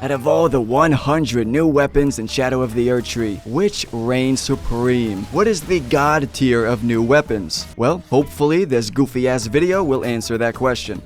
Out of all the 100 new weapons in Shadow of the Erdtree, which reigns supreme? What is the god tier of new weapons? Well, hopefully this goofy ass video will answer that question.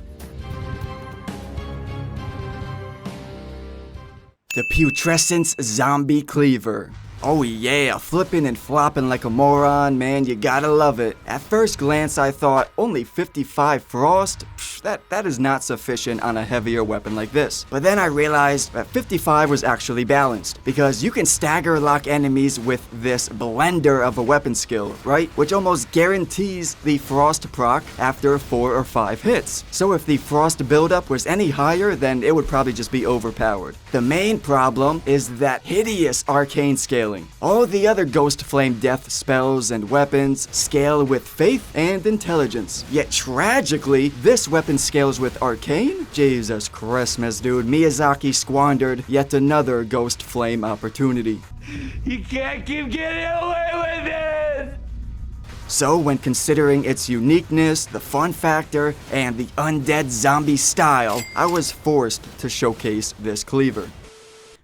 The Putrescence Zombie Cleaver. Oh yeah, flipping and flopping like a moron, man, you gotta love it. At first glance I thought, only 55 frost? That is not sufficient on a heavier weapon like this. But then I realized that 55 was actually balanced, because you can stagger lock enemies with this blender of a weapon skill, right? Which almost guarantees the frost proc after 4 or 5 hits. So if the frost buildup was any higher, then it would probably just be overpowered. The main problem is that hideous arcane scaling. All the other Ghost Flame death spells and weapons scale with faith and intelligence. Yet tragically, this weapon scales with arcane? Jesus Christmas, dude. Miyazaki squandered yet another Ghost Flame opportunity. You can't keep getting away with it! So when considering its uniqueness, the fun factor, and the undead zombie style, I was forced to showcase this cleaver.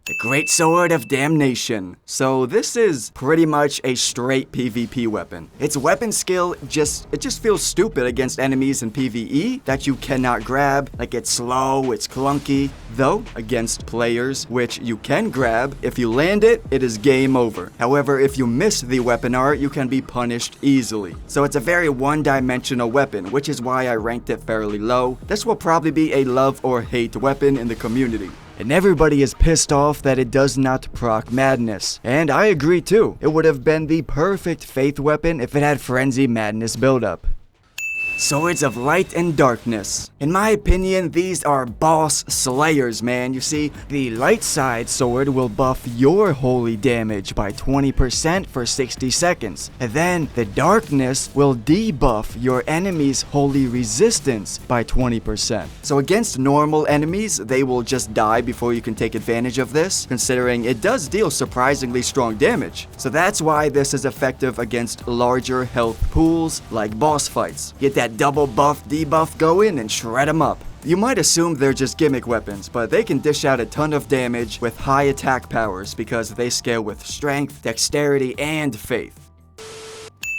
The greatsword of damnation. So this is pretty much a straight PvP weapon. Its weapon skill just feels stupid against enemies in PvE that you cannot grab. Like it's slow, it's clunky. Though, against players which you can grab, if you land it, it is game over. However, if you miss the weapon art, you can be punished easily. So it's a very one-dimensional weapon, which is why I ranked it fairly low. This will probably be a love or hate weapon in the community. And everybody is pissed off that it does not proc madness. And I agree too. It would have been the perfect faith weapon if it had frenzy madness buildup. Swords of Light and Darkness. In my opinion, these are boss slayers, man. You see, the light side sword will buff your holy damage by 20% for 60 seconds. And then the darkness will debuff your enemy's holy resistance by 20%. So against normal enemies, they will just die before you can take advantage of this, considering it does deal surprisingly strong damage. So that's why this is effective against larger health pools like boss fights. Get that double buff debuff going and shred them up. You might assume they're just gimmick weapons, but they can dish out a ton of damage with high attack powers because they scale with strength, dexterity, and faith.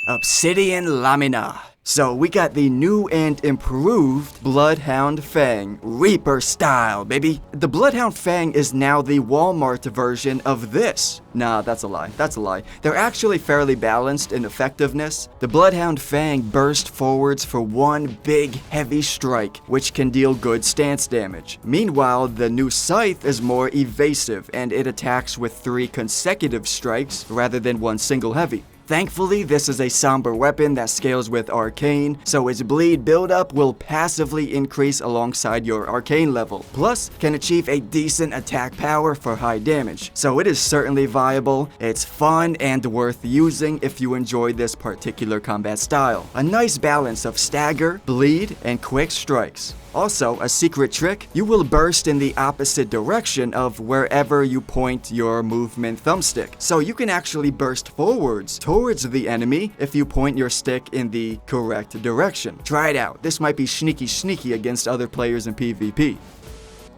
Obsidian lamina. So we got the new and improved Bloodhound Fang, Reaper style, baby. The Bloodhound Fang is now the Walmart version of this. Nah, that's a lie. That's a lie. They're actually fairly balanced in effectiveness. The Bloodhound Fang bursts forwards for one big heavy strike, which can deal good stance damage. Meanwhile, the new Scythe is more evasive, and it attacks with 3 consecutive strikes rather than one single heavy. Thankfully, this is a somber weapon that scales with arcane, so its bleed buildup will passively increase alongside your arcane level, plus can achieve a decent attack power for high damage. So it is certainly viable, it's fun and worth using if you enjoy this particular combat style. A nice balance of stagger, bleed, and quick strikes. Also, a secret trick, you will burst in the opposite direction of wherever you point your movement thumbstick. So you can actually burst forwards towards the enemy if you point your stick in the correct direction. Try it out. This might be sneaky against other players in PvP.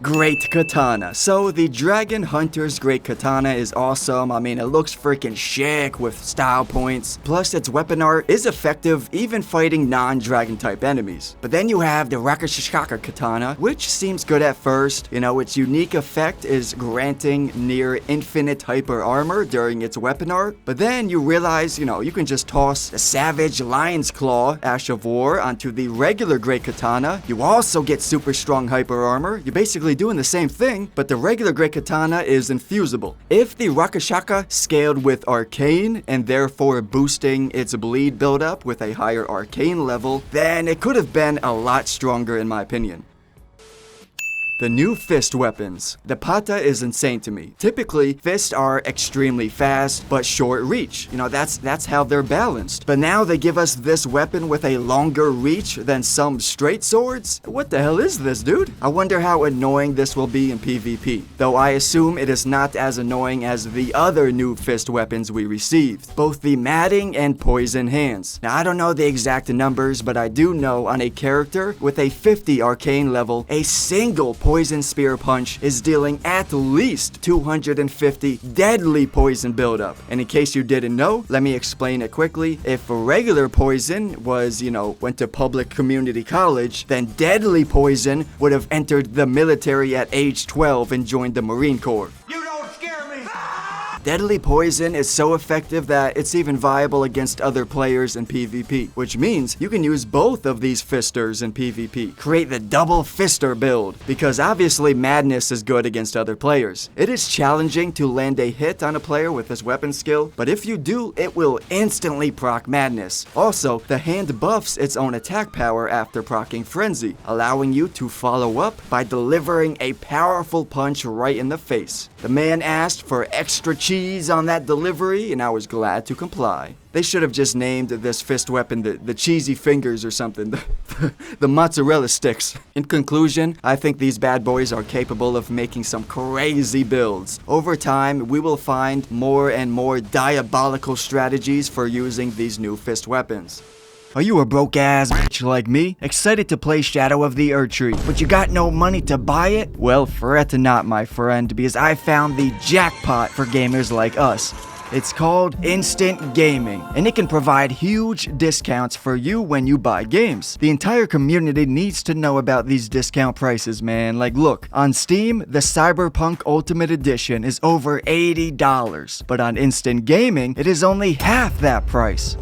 Great Katana. So the Dragon Hunter's Great Katana is awesome. I mean, it looks freaking sick with style points. Plus, its weapon art is effective even fighting non-dragon type enemies. But then you have the Rakashaka Katana, which seems good at first. You know, its unique effect is granting near infinite hyper armor during its weapon art. But then you realize, you know, you can just toss the Savage Lion's Claw Ash of War onto the regular Great Katana. You also get super strong hyper armor. You basically doing the same thing, but the regular Great Katana is infusible. If the Rakashaka scaled with arcane and therefore boosting its bleed buildup with a higher arcane level, then it could have been a lot stronger in my opinion. The new fist weapons. The pata is insane to me. Typically, fists are extremely fast, but short reach. You know, that's how they're balanced. But now they give us this weapon with a longer reach than some straight swords? What the hell is this, dude? I wonder how annoying this will be in PvP. Though I assume it is not as annoying as the other new fist weapons we received. Both the matting and poison hands. Now, I don't know the exact numbers, but I do know on a character with a 50 arcane level, a single poison poison spear punch is dealing at least 250 deadly poison buildup. And in case you didn't know, let me explain it quickly. If regular poison was, went to public community college, then deadly poison would have entered the military at age 12 and joined the Marine Corps. You don't scare me! Deadly poison is so effective that it's even viable against other players in PvP, which means you can use both of these fisters in PvP. Create the double fister build, because obviously madness is good against other players. It is challenging to land a hit on a player with this weapon skill, but if you do, it will instantly proc madness. Also, the hand buffs its own attack power after proccing frenzy, allowing you to follow up by delivering a powerful punch right in the face. The man asked for extra cheese on that delivery, and I was glad to comply. They should have just named this fist weapon the cheesy fingers or something, the mozzarella sticks. In conclusion, I think these bad boys are capable of making some crazy builds. Over time, we will find more and more diabolical strategies for using these new fist weapons. Are you a broke-ass bitch like me, excited to play Shadow of the Erdtree, but you got no money to buy it? Well, fret not, my friend, because I found the jackpot for gamers like us. It's called Instant Gaming, and it can provide huge discounts for you when you buy games. The entire community needs to know about these discount prices, man. Like, look, on Steam, the Cyberpunk Ultimate Edition is over $80, but on Instant Gaming, it is only half that price.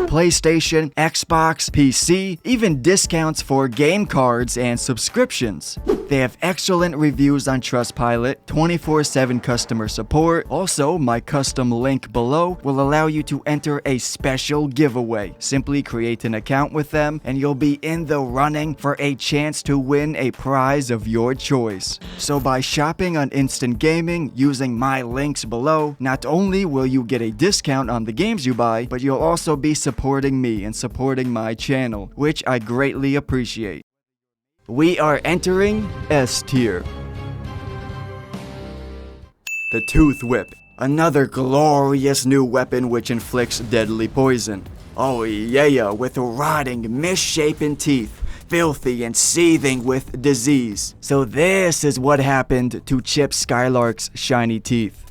PlayStation, Xbox, PC, even discounts for game cards and subscriptions. They have excellent reviews on Trustpilot, 24/7 customer support. Also, my custom link below will allow you to enter a special giveaway. Simply create an account with them and you'll be in the running for a chance to win a prize of your choice. So by shopping on Instant Gaming using my links below, not only will you get a discount on the games you buy, but you'll also be supporting me and supporting my channel, which I greatly appreciate. We are entering S tier. The Tooth Whip, another glorious new weapon which inflicts deadly poison. Oh yeah, with rotting, misshapen teeth, filthy and seething with disease. So this is what happened to Chip Skylark's shiny teeth.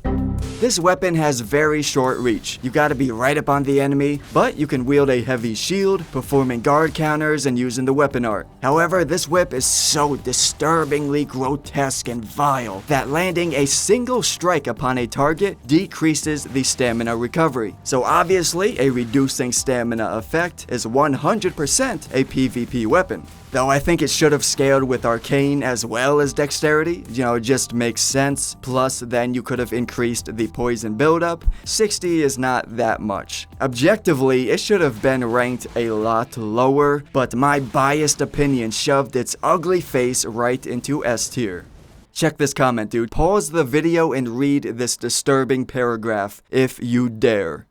This weapon has very short reach. You gotta be right up on the enemy, but you can wield a heavy shield, performing guard counters and using the weapon art. However, this whip is so disturbingly grotesque and vile that landing a single strike upon a target decreases the stamina recovery. So obviously, a reducing stamina effect is 100% a PvP weapon. Though I think it should have scaled with arcane as well as dexterity, it just makes sense. Plus, then you could have increased the poison buildup. 60 is not that much. Objectively, it should have been ranked a lot lower, but my biased opinion shoved its ugly face right into S tier. Check this comment, dude. Pause the video and read this disturbing paragraph if you dare.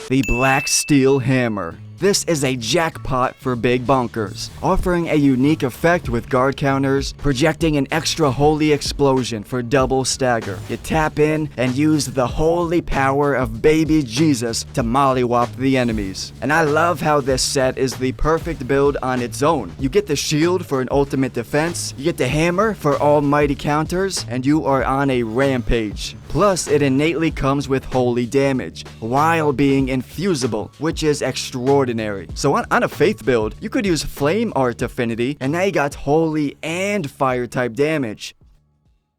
The blacksteel hammer. This is a jackpot for big bunkers, offering a unique effect with guard counters, projecting an extra holy explosion for double stagger. You tap in and use the holy power of baby Jesus to mollywop the enemies. And I love how this set is the perfect build on its own. You get the shield for an ultimate defense, you get the hammer for almighty counters, and you are on a rampage. Plus, it innately comes with holy damage, while being infusible, which is extraordinary. So on a faith build, you could use flame art affinity, and now you got holy and fire type damage.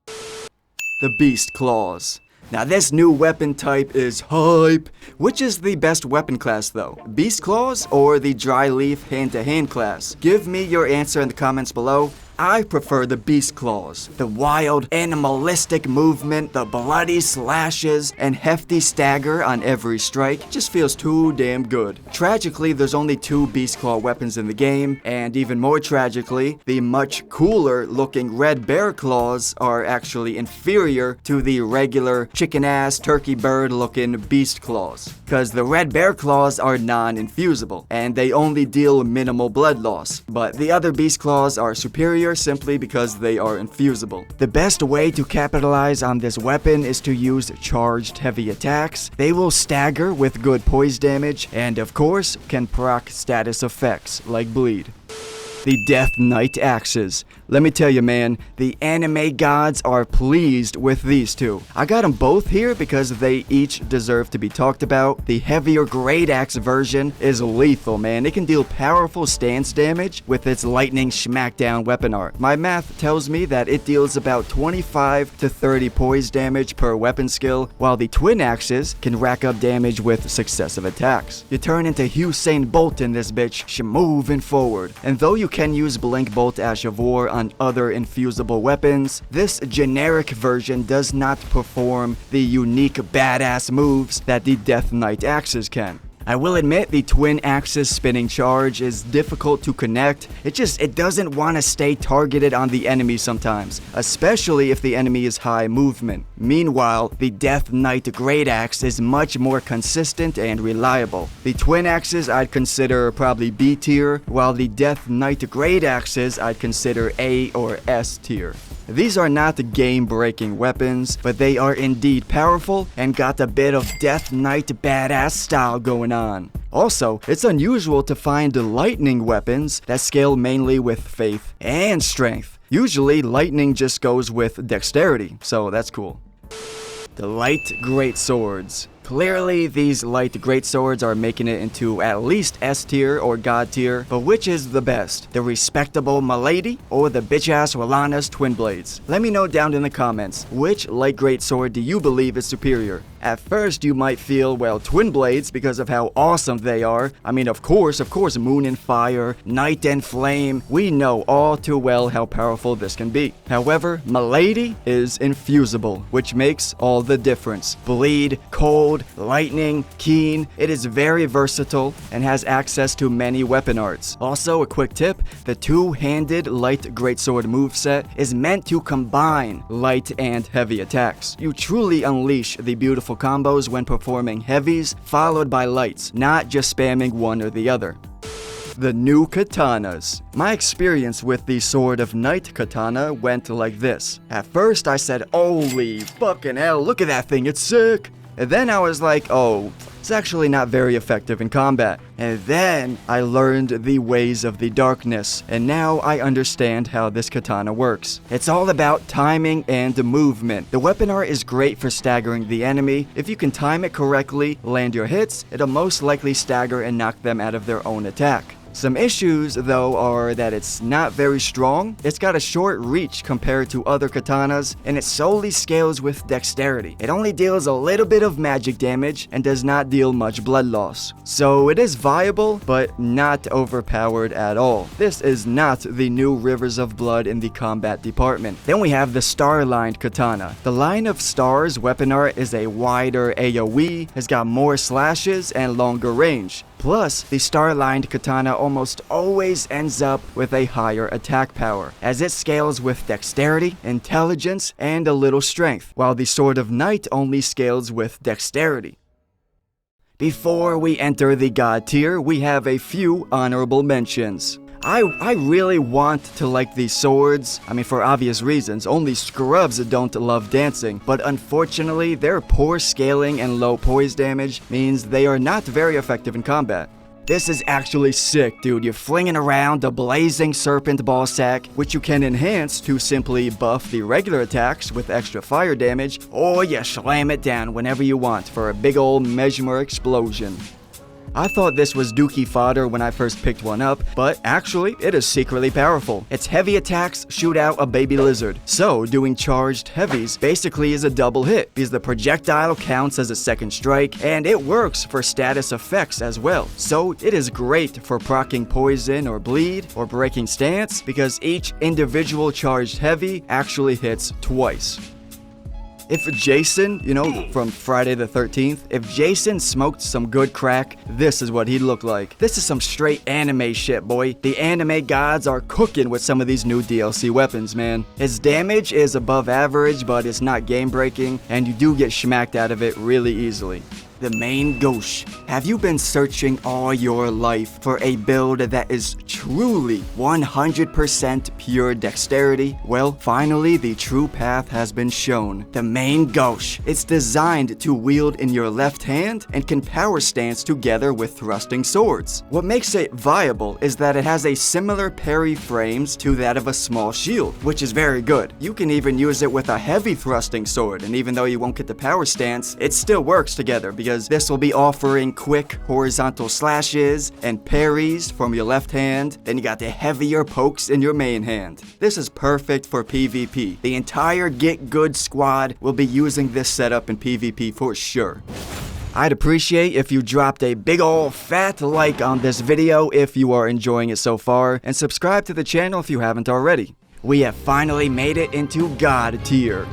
The Beast Claws. Now this new weapon type is hype. Which is the best weapon class though? Beast Claws or the Dry Leaf hand-to-hand class? Give me your answer in the comments below. I prefer the Beast Claws. The wild, animalistic movement, the bloody slashes, and hefty stagger on every strike just feels too damn good. Tragically, there's only 2 Beast Claw weapons in the game, and even more tragically, the much cooler looking red bear claws are actually inferior to the regular chicken-ass, turkey bird looking Beast Claws. Cause the red bear claws are non-infusible, and they only deal minimal blood loss, but the other Beast Claws are superior simply because they are infusible. The best way to capitalize on this weapon is to use charged heavy attacks. They will stagger with good poise damage, and of course, can proc status effects like bleed. The Death Knight Axes. Let me tell you, man, the anime gods are pleased with these two. I got them both here because they each deserve to be talked about. The heavier Great Axe version is lethal, man. It can deal powerful stance damage with its lightning smackdown weapon art. My math tells me that it deals about 25 to 30 poise damage per weapon skill, while the twin axes can rack up damage with successive attacks. You turn into Usain Bolt in this bitch, moving forward. And though you can use Blink Bolt Ash of War on other infusible weapons, this generic version does not perform the unique badass moves that the Death Knight axes can. I will admit the twin axis spinning charge is difficult to connect. It doesn't want to stay targeted on the enemy sometimes, especially if the enemy is high movement. Meanwhile, the Death Knight Great Axe is much more consistent and reliable. The twin axes I'd consider probably B tier, while the Death Knight Great Axes I'd consider A or S tier. These are not game-breaking weapons, but they are indeed powerful and got a bit of Death Knight badass style going on. Also, it's unusual to find lightning weapons that scale mainly with faith and strength. Usually, lightning just goes with dexterity, so that's cool. The light great swords. Clearly, these light greatswords are making it into at least S tier or God tier, but which is the best? The respectable Milady or the bitch-ass Rolana's twin blades? Let me know down in the comments, which light greatsword do you believe is superior? At first, you might feel, well, twin blades because of how awesome they are. I mean, of course, moon and fire, night and flame. We know all too well how powerful this can be. However, Milady is infusible, which makes all the difference. Bleed, cold, lightning, keen. It is very versatile and has access to many weapon arts. Also, a quick tip, the two-handed light greatsword moveset is meant to combine light and heavy attacks. You truly unleash the beautiful combos when performing heavies followed by lights, not just spamming one or the other. The new katanas. My experience with the Sword of Night katana went like this. At first I said, holy fucking hell, look at that thing, it's sick. And then I was like, oh, it's actually not very effective in combat. And then I learned the ways of the darkness, and now I understand how this katana works. It's all about timing and movement. The weapon art is great for staggering the enemy. If you can time it correctly, land your hits, it'll most likely stagger and knock them out of their own attack. Some issues, though, are that it's not very strong, it's got a short reach compared to other katanas, and it solely scales with dexterity. It only deals a little bit of magic damage and does not deal much blood loss. So it is viable, but not overpowered at all. This is not the new Rivers of Blood in the combat department. Then we have the star-lined katana. The line of stars weapon art is a wider AoE, has got more slashes and longer range. Plus, the star-lined katana almost always ends up with a higher attack power, as it scales with dexterity, intelligence, and a little strength, while the Sword of Night only scales with dexterity. Before we enter the God tier, we have a few honorable mentions. I really want to like these swords. I mean, for obvious reasons, only scrubs don't love dancing, but unfortunately, their poor scaling and low poise damage means they are not very effective in combat. This is actually sick, dude. You're flinging around a blazing serpent ball sack, which you can enhance to simply buff the regular attacks with extra fire damage, or you slam it down whenever you want for a big old mesmer explosion. I thought this was dookie fodder when I first picked one up, but actually, it is secretly powerful. Its heavy attacks shoot out a baby lizard, so doing charged heavies basically is a double hit, because the projectile counts as a second strike, and it works for status effects as well. So it is great for proccing poison or bleed, or breaking stance, because each individual charged heavy actually hits twice. If Jason, from Friday the 13th, if Jason smoked some good crack, this is what he'd look like. This is some straight anime shit, boy. The anime gods are cooking with some of these new DLC weapons, man. His damage is above average, but it's not game breaking, and you do get smacked out of it really easily. The main gauche. Have you been searching all your life for a build that is truly 100% pure dexterity? Well, finally the true path has been shown. The main gauche. It's designed to wield in your left hand and can power stance together with thrusting swords. What makes it viable is that it has a similar parry frames to that of a small shield, which is very good. You can even use it with a heavy thrusting sword, and even though you won't get the power stance, it still works together because this will be offering quick horizontal slashes and parries from your left hand. Then you got the heavier pokes in your main hand. This is perfect for PvP. The entire Get Good squad will be using this setup in PvP for sure. I'd appreciate if you dropped a big ol' fat like on this video if you are enjoying it so far, and subscribe to the channel if you haven't already. We have finally made it into God tier.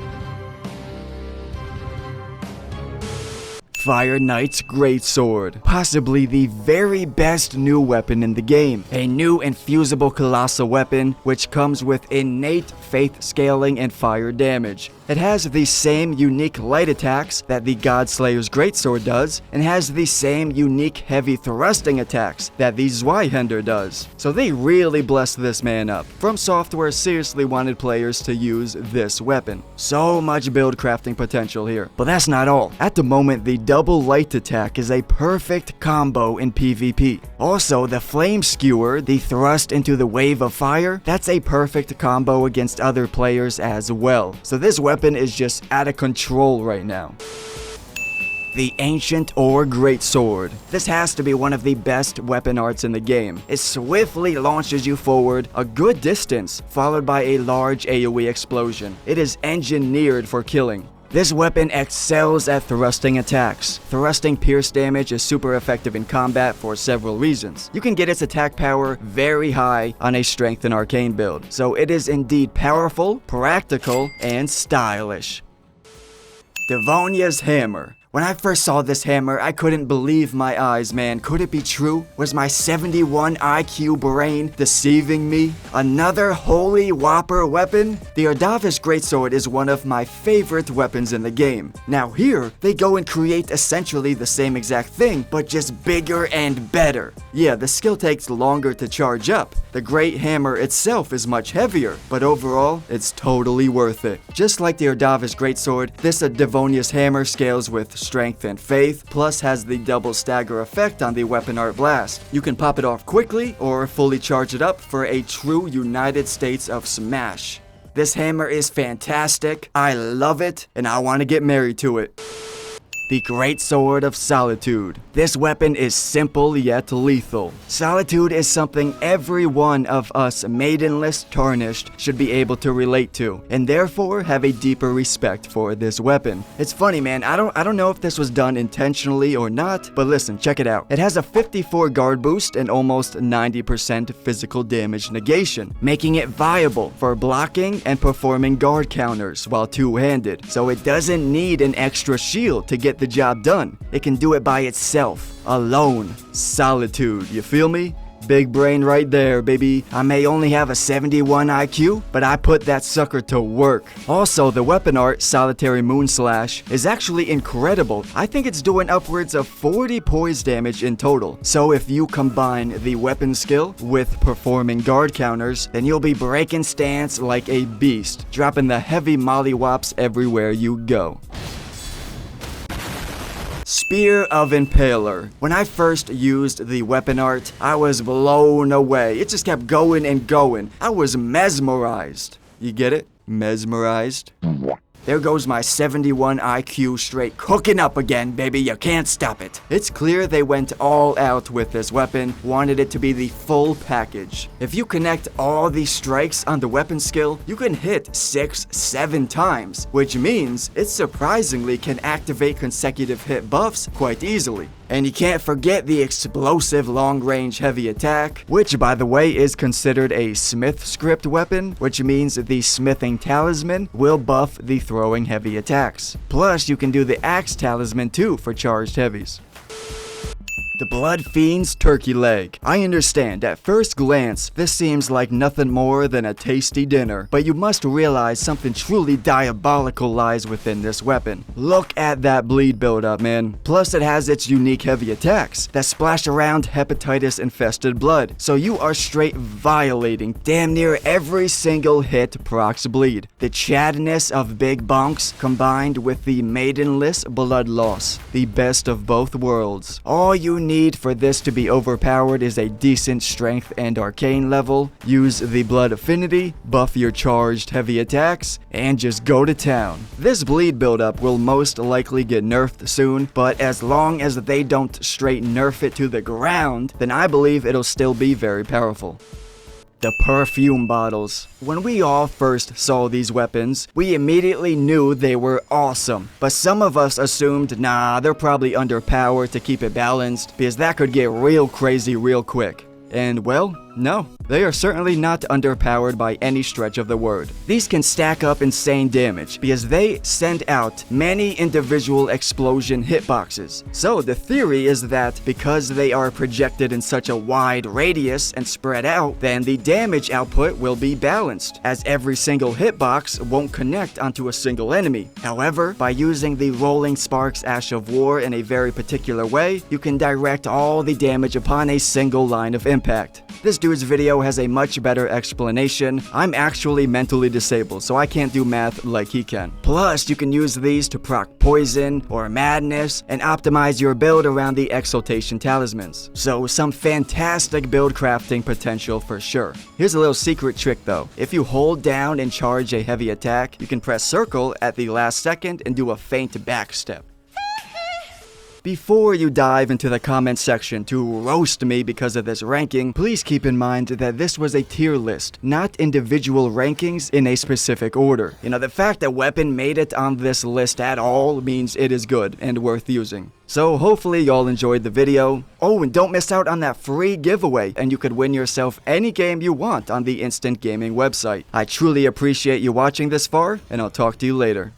Fire Knight's Greatsword, possibly the very best new weapon in the game. A new infusible colossal weapon which comes with innate faith scaling and fire damage. It has the same unique light attacks that the Godslayer's Greatsword does, and has the same unique heavy thrusting attacks that the Zweihander does. So they really blessed this man up. From Software seriously wanted players to use this weapon. So much build crafting potential here. But that's not all. At the moment, the double light attack is a perfect combo in PvP. Also, the flame skewer, the thrust into the wave of fire, that's a perfect combo against other players as well. So this weapon is just out of control right now. The Ancient or Greatsword. This has to be one of the best weapon arts in the game. It swiftly launches you forward a good distance, followed by a large AoE explosion. It is engineered for killing. This weapon excels at thrusting attacks. Thrusting pierce damage is super effective in combat for several reasons. You can get its attack power very high on a strength and arcane build, so it is indeed powerful, practical, and stylish. Devonia's Hammer. When I first saw this hammer, I couldn't believe my eyes, man. Could it be true? Was my 71 IQ brain deceiving me? Another holy whopper weapon? The Erdavis Greatsword is one of my favorite weapons in the game. Now here, they go and create essentially the same exact thing, but just bigger and better. Yeah, the skill takes longer to charge up. The Great Hammer itself is much heavier, but overall, it's totally worth it. Just like the Erdavis Greatsword, this Devonia's Hammer scales with strength and faith, plus has the double stagger effect on the weapon art blast. You can pop it off quickly or fully charge it up for a true United States of Smash. This hammer is fantastic, I love it, and I want to get married to it. The Greatsword of Solitude. This weapon is simple yet lethal. Solitude is something every one of us maidenless tarnished should be able to relate to, and therefore have a deeper respect for this weapon. It's funny, man, I don't know if this was done intentionally or not, but listen, check it out. It has a 54 guard boost and almost 90% physical damage negation, making it viable for blocking and performing guard counters while two-handed. So it doesn't need an extra shield to get the job done. It can do it by itself, alone. Solitude, you feel me? Big brain right there, baby. I may only have a 71 IQ, but I put that sucker to work. Also, the weapon art, Solitary Moonslash, is actually incredible. I think it's doing upwards of 40 poise damage in total. So if you combine the weapon skill with performing guard counters, then you'll be breaking stance like a beast, dropping the heavy mollywops everywhere you go. Spear of Impaler. When I first used the weapon art, I was blown away. It just kept going and going. I was mesmerized. You get it? Mesmerized? There goes my 71 IQ straight cooking up again, baby. You can't stop it. It's clear they went all out with this weapon, wanted it to be the full package. If you connect all these strikes on the weapon skill, you can hit 6-7 times, which means it surprisingly can activate consecutive hit buffs quite easily. And you can't forget the explosive long-range heavy attack, which by the way is considered a smith script weapon, which means the smithing talisman will buff the throwing heavy attacks. Plus, you can do the axe talisman too for charged heavies. The Bloodfiend's turkey leg. I understand, at first glance, this seems like nothing more than a tasty dinner, but you must realize something truly diabolical lies within this weapon. Look at that bleed buildup, man. Plus, it has its unique heavy attacks that splash around hepatitis-infested blood, so you are straight violating damn near every single hit procs bleed. The chadness of big bonks combined with the maidenless blood loss. The best of both worlds. All you need for this to be overpowered is a decent strength and arcane level, use the blood affinity, buff your charged heavy attacks, and just go to town. This bleed buildup will most likely get nerfed soon, but as long as they don't straight nerf it to the ground, then I believe it'll still be very powerful. The perfume bottles. When we all first saw these weapons, we immediately knew they were awesome. But some of us assumed, nah, they're probably underpowered to keep it balanced, because that could get real crazy real quick. And well, no, they are certainly not underpowered by any stretch of the word. These can stack up insane damage because they send out many individual explosion hitboxes. So the theory is that because they are projected in such a wide radius and spread out, then the damage output will be balanced, as every single hitbox won't connect onto a single enemy. However, by using the Rolling Sparks Ash of War in a very particular way, you can direct all the damage upon a single line of impact. This dude's video has a much better explanation. I'm actually mentally disabled, so I can't do math like he can. Plus, you can use these to proc poison or madness and optimize your build around the exaltation talismans. So some fantastic build crafting potential for sure. Here's a little secret trick though. If you hold down and charge a heavy attack, you can press circle at the last second and do a feint back step. Before you dive into the comment section to roast me because of this ranking, please keep in mind that this was a tier list, not individual rankings in a specific order. You know, the fact that weapon made it on this list at all means it is good and worth using. So hopefully y'all enjoyed the video. Oh, and don't miss out on that free giveaway, and you could win yourself any game you want on the Instant Gaming website. I truly appreciate you watching this far, and I'll talk to you later.